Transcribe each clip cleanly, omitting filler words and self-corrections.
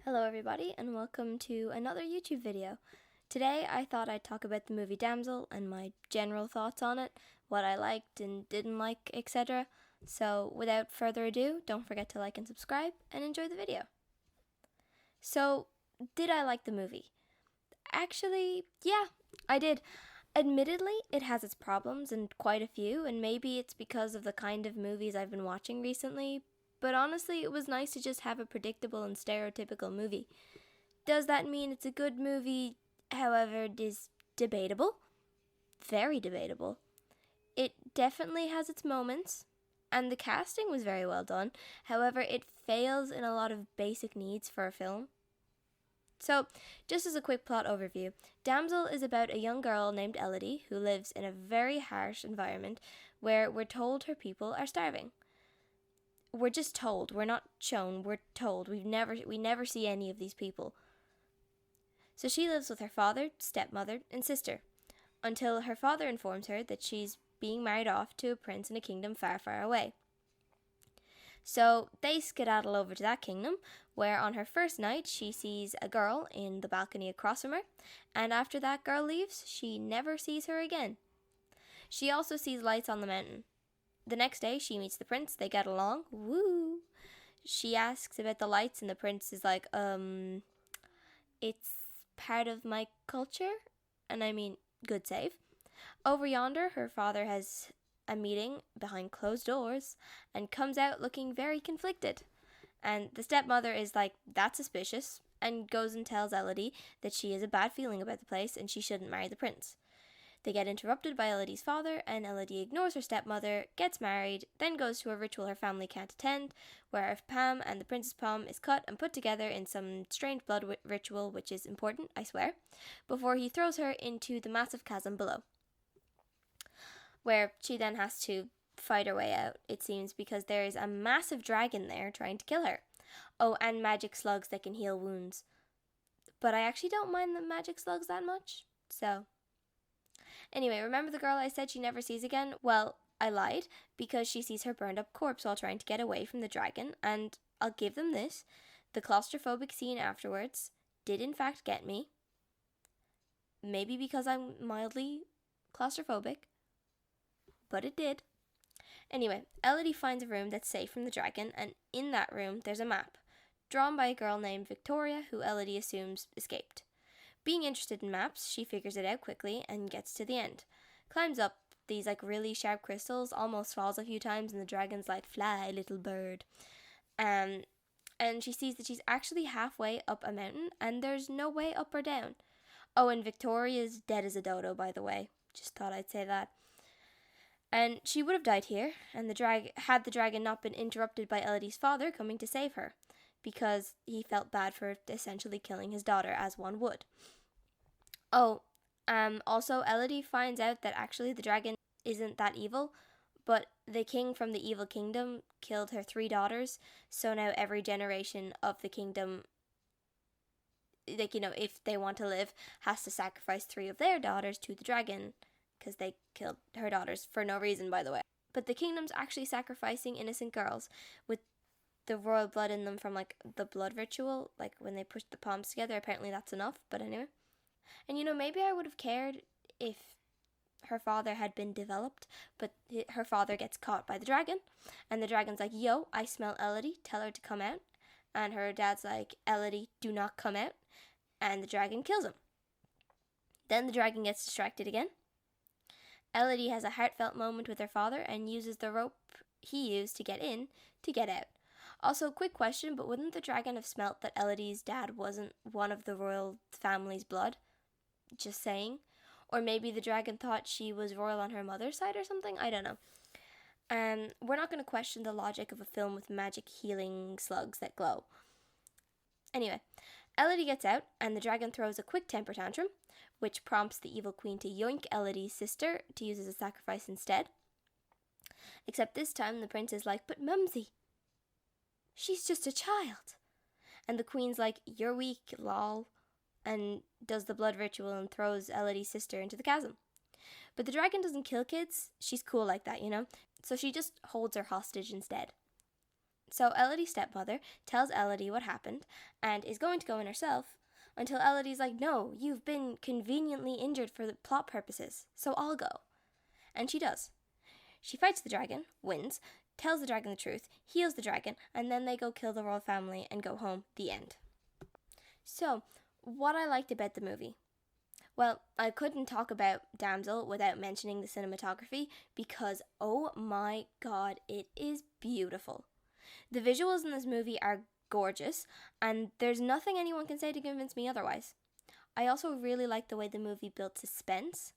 Hello everybody and welcome to another YouTube video. Today I thought I'd talk about the movie Damsel and my general thoughts on it, what I liked and didn't like, etc. So without further ado, don't forget to like and subscribe and enjoy the video. So, did I like the movie? Actually, yeah, I did. Admittedly, it has its problems and quite a few, and maybe it's because of the kind of movies I've been watching recently, but honestly, it was nice to just have a predictable and stereotypical movie. Does that mean it's a good movie? However, it is debatable. Very debatable. It definitely has its moments, and the casting was very well done. However, it fails in a lot of basic needs for a film. So, just as a quick plot overview, Damsel is about a young girl named Elodie who lives in a very harsh environment where we're told her people are starving. We're just told, we're not shown, we're told. We never see any of these people. So she lives with her father, stepmother, and sister, until her father informs her that she's being married off to a prince in a kingdom far, far away. So they skedaddle over to that kingdom, where on her first night she sees a girl in the balcony across from her, and after that girl leaves, she never sees her again. She also sees lights on the mountain. The next day, she meets the prince. They get along. Woo! She asks about the lights, and the prince is like, it's part of my culture. And I mean, good save. Over yonder, her father has a meeting behind closed doors and comes out looking very conflicted. And the stepmother is like, that's suspicious, and goes and tells Elodie that she has a bad feeling about the place and she shouldn't marry the prince. They get interrupted by Elodie's father, and Elodie ignores her stepmother, gets married, then goes to a ritual her family can't attend, where a palm and the prince's palm is cut and put together in some strange blood ritual, which is important, I swear, before he throws her into the massive chasm below, where she then has to fight her way out, it seems, because there is a massive dragon there trying to kill her. Oh, and magic slugs that can heal wounds. But I actually don't mind the magic slugs that much, so... Anyway, remember the girl I said she never sees again? Well, I lied, because she sees her burned up corpse while trying to get away from the dragon, and I'll give them this. The claustrophobic scene afterwards did in fact get me. Maybe because I'm mildly claustrophobic, but it did. Anyway, Elodie finds a room that's safe from the dragon, and in that room there's a map, drawn by a girl named Victoria, who Elodie assumes escaped. Being interested in maps, she figures it out quickly and gets to the end. Climbs up these really sharp crystals, almost falls a few times, and the dragon's like, fly, little bird. And she sees that she's actually halfway up a mountain, and there's no way up or down. Oh, and Victoria's dead as a dodo, by the way. Just thought I'd say that. And she would have died here, and had the dragon not been interrupted by Elodie's father coming to save her, because he felt bad for essentially killing his daughter, as one would. Oh, also Elodie finds out that actually the dragon isn't that evil, but the king from the evil kingdom killed her 3 daughters, so now every generation of the kingdom, if they want to live, has to sacrifice 3 of their daughters to the dragon, because they killed her daughters for no reason, by the way. But the kingdom's actually sacrificing innocent girls with the royal blood in them from the blood ritual, when they push the palms together. Apparently that's enough, but anyway. And maybe I would have cared if her father had been developed, but her father gets caught by the dragon, and the dragon's like, yo, I smell Elodie, tell her to come out. And her dad's like, Elodie, do not come out, and the dragon kills him. Then the dragon gets distracted again. Elodie has a heartfelt moment with her father and uses the rope he used to get in to get out. Also, quick question, but wouldn't the dragon have smelt that Elodie's dad wasn't one of the royal family's blood? Just saying. Or maybe the dragon thought she was royal on her mother's side or something? I don't know. We're not going to question the logic of a film with magic healing slugs that glow. Anyway, Elodie gets out, and the dragon throws a quick temper tantrum, which prompts the evil queen to yoink Elodie's sister to use as a sacrifice instead. Except this time the prince is like, but Mumsy, she's just a child. And the queen's like, you're weak, lol, and does the blood ritual and throws Elodie's sister into the chasm. But the dragon doesn't kill kids. She's cool like that, So she just holds her hostage instead. So Elodie's stepmother tells Elodie what happened and is going to go in herself until Elodie's like, no, you've been conveniently injured for the plot purposes, so I'll go. And she does. She fights the dragon, wins, tells the dragon the truth, heals the dragon, and then they go kill the royal family and go home. The end. So, what I liked about the movie. Well, I couldn't talk about Damsel without mentioning the cinematography because, oh my god, it is beautiful. The visuals in this movie are gorgeous, and there's nothing anyone can say to convince me otherwise. I also really like the way the movie built suspense.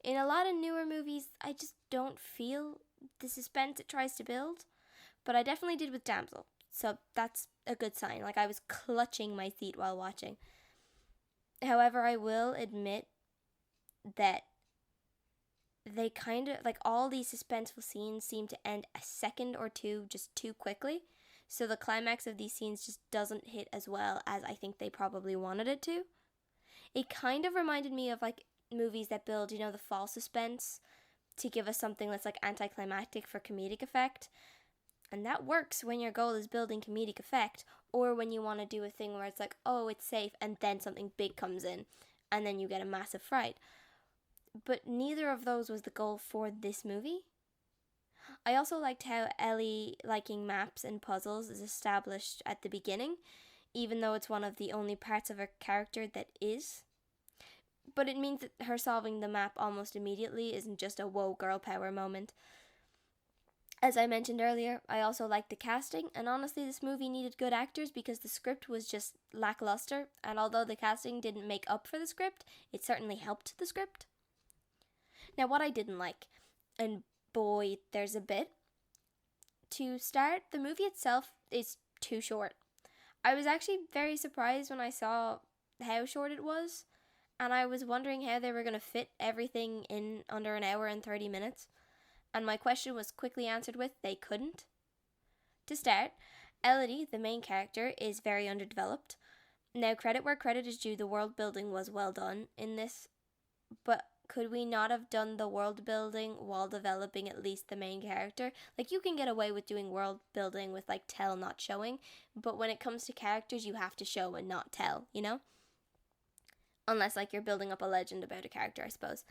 In a lot of newer movies, I just don't feel the suspense it tries to build, but I definitely did with Damsel, so that's a good sign. Like, I was clutching my seat while watching. However, I will admit that they kind of, like, all these suspenseful scenes seem to end a second or two just too quickly, so the climax of these scenes just doesn't hit as well as I think they probably wanted it to. It kind of reminded me of, like, movies that build, the false suspense to give us something that's, like, anticlimactic for comedic effect. And that works when your goal is building comedic effect, or when you want to do a thing where it's like, oh, it's safe, and then something big comes in, and then you get a massive fright. But neither of those was the goal for this movie. I also liked how Ellie liking maps and puzzles is established at the beginning, even though it's one of the only parts of her character that is. But it means that her solving the map almost immediately isn't just a whoa girl power moment. As I mentioned earlier, I also liked the casting, and honestly this movie needed good actors because the script was just lackluster, and although the casting didn't make up for the script, it certainly helped the script. Now, what I didn't like, and boy, there's a bit. To start, the movie itself is too short. I was actually very surprised when I saw how short it was, and I was wondering how they were going to fit everything in under an hour and 30 minutes. And my question was quickly answered with, they couldn't. To start, Elodie, the main character, is very underdeveloped. Now, credit where credit is due, the world building was well done in this, but could we not have done the world building while developing at least the main character? Like, you can get away with doing world building with, like, tell, not showing, but when it comes to characters, you have to show and not tell, Unless, like, you're building up a legend about a character, I suppose.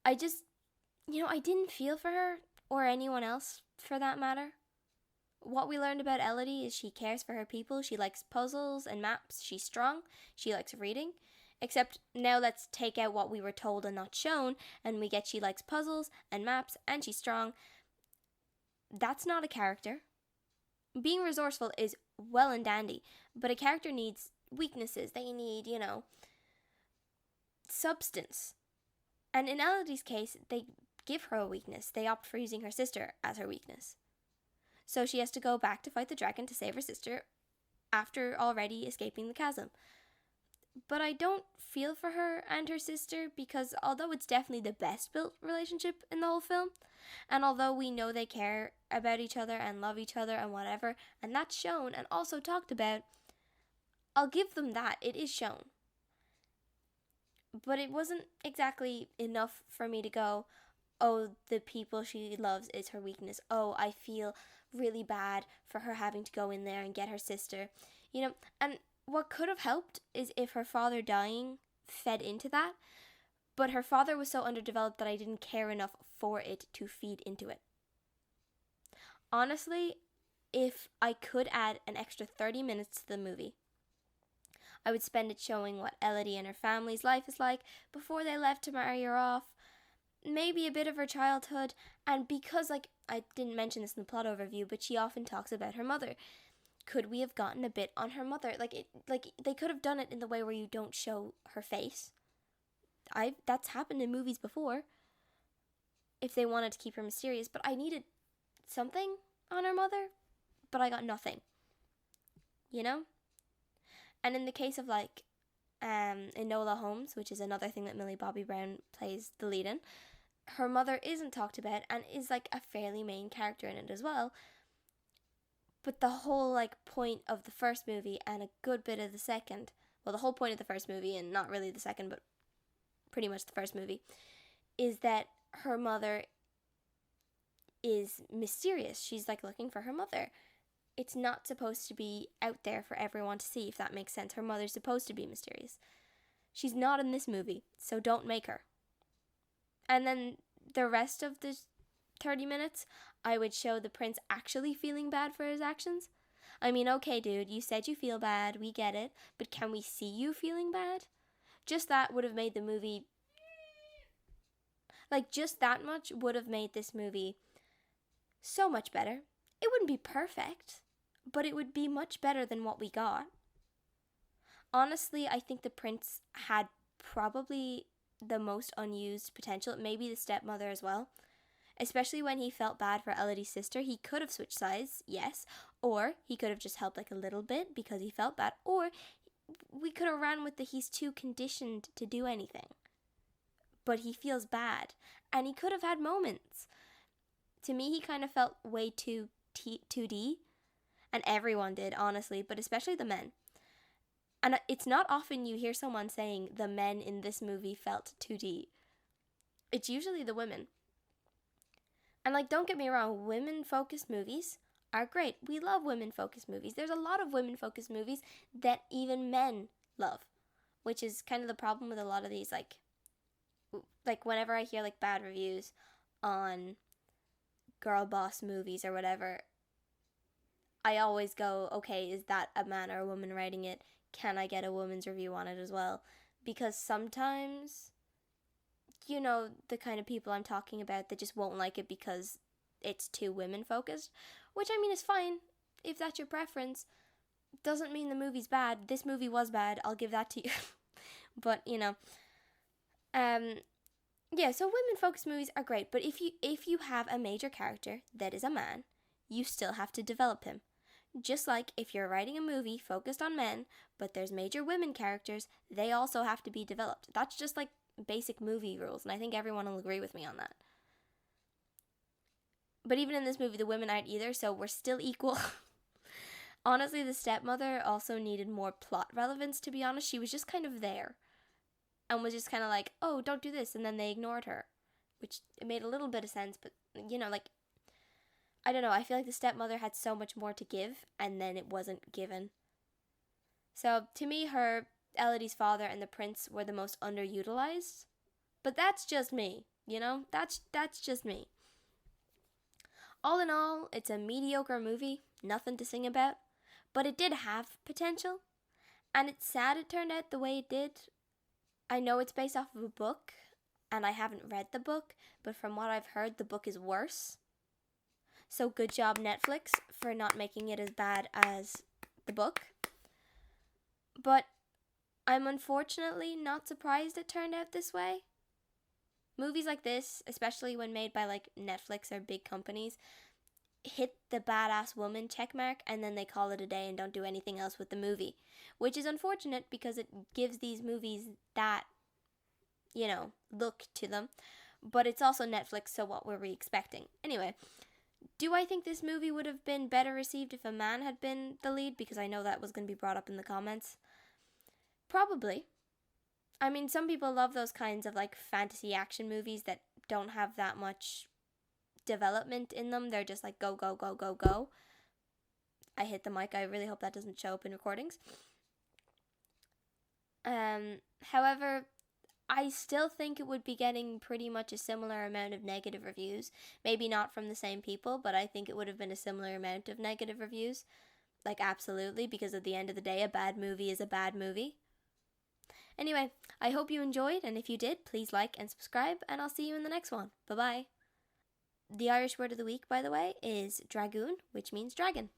I didn't feel for her, or anyone else, for that matter. What we learned about Elodie is she cares for her people, she likes puzzles and maps, she's strong, she likes reading. Except now let's take out what we were told and not shown, and we get she likes puzzles and maps, and she's strong. That's not a character. Being resourceful is well and dandy, but a character needs weaknesses. They need, substance. And in Elodie's case, they give her a weakness. They opt for using her sister as her weakness. So she has to go back to fight the dragon to save her sister after already escaping the chasm. But I don't feel for her and her sister because although it's definitely the best built relationship in the whole film, and although we know they care about each other and love each other and whatever, and that's shown and also talked about, I'll give them that. It is shown. But it wasn't exactly enough for me to go, oh, the people she loves is her weakness. Oh, I feel really bad for her having to go in there and get her sister. And what could have helped is if her father dying fed into that, but her father was so underdeveloped that I didn't care enough for it to feed into it. Honestly, if I could add an extra 30 minutes to the movie, I would spend it showing what Elodie and her family's life is like before they left to marry her off, maybe a bit of her childhood, and because, I didn't mention this in the plot overview, but she often talks about her mother. Could we have gotten a bit on her mother? They could have done it in the way where you don't show her face. That's happened in movies before, if they wanted to keep her mysterious, but I needed something on her mother, but I got nothing. And in the case of, Enola Holmes, which is another thing that Millie Bobby Brown plays the lead in, her mother isn't talked about and is, a fairly main character in it as well. But the whole, point of the first movie and a good bit of the second, well, the whole point of the first movie, and not really the second, but pretty much the first movie, is that her mother is mysterious. She's, looking for her mother. It's not supposed to be out there for everyone to see, if that makes sense. Her mother's supposed to be mysterious. She's not in this movie, so don't make her. And then the rest of the 30 minutes, I would show the prince actually feeling bad for his actions. I mean, okay, dude, you said you feel bad, we get it, but can we see you feeling bad? Just that would have made the movie, just that much would have made this movie so much better. It wouldn't be perfect, but it would be much better than what we got. Honestly, I think the prince had probably the most unused potential, maybe the stepmother as well. Especially when he felt bad for Elodie's sister. He could have switched sides, yes, or he could have just helped a little bit because he felt bad, or we could have ran with the he's too conditioned to do anything. But he feels bad, and he could have had moments. To me, he kind of felt way too 2D, and everyone did, honestly, but especially the men. And it's not often you hear someone saying the men in this movie felt 2D. It's usually the women. And don't get me wrong, women-focused movies are great. We love women-focused movies. There's a lot of women-focused movies that even men love, which is kind of the problem with a lot of these, whenever I hear bad reviews on girl boss movies or whatever, I always go, okay, is that a man or a woman writing it? Can I get a woman's review on it as well? Because sometimes, the kind of people I'm talking about that just won't like it because it's too women focused, which I mean is fine if that's your preference. Doesn't mean the movie's bad. This movie was bad, I'll give that to you. But yeah, so women focused movies are great, but if you have a major character that is a man, you still have to develop him. Just like if you're writing a movie focused on men, but there's major women characters, they also have to be developed. That's just basic movie rules, and I think everyone will agree with me on that. But even in this movie, the women aren't either, so we're still equal. Honestly, the stepmother also needed more plot relevance, to be honest. She was just kind of there, and was just kind of oh, don't do this, and then they ignored her, which it made a little bit of sense, but, I don't know, I feel like the stepmother had so much more to give, and then it wasn't given. So, to me, Elodie's father and the prince were the most underutilized. But that's just me, That's just me. All in all, it's a mediocre movie, nothing to sing about, but it did have potential, and it's sad it turned out the way it did. I know it's based off of a book, and I haven't read the book, but from what I've heard, the book is worse. So good job, Netflix, for not making it as bad as the book. But I'm unfortunately not surprised it turned out this way. Movies like this, especially when made by Netflix or big companies, hit the badass woman checkmark and then they call it a day and don't do anything else with the movie. Which is unfortunate because it gives these movies that, look to them. But it's also Netflix, so what were we expecting? Anyway, do I think this movie would have been better received if a man had been the lead? Because I know that was going to be brought up in the comments. Probably. I mean, some people love those kinds of fantasy action movies that don't have that much development in them. They're just go, go, go, go, go. I hit the mic. I really hope that doesn't show up in recordings. However, I still think it would be getting pretty much a similar amount of negative reviews. Maybe not from the same people, but I think it would have been a similar amount of negative reviews. Absolutely, because at the end of the day, a bad movie is a bad movie. Anyway, I hope you enjoyed, and if you did, please like and subscribe, and I'll see you in the next one. Bye-bye. The Irish word of the week, by the way, is dragoon, which means dragon.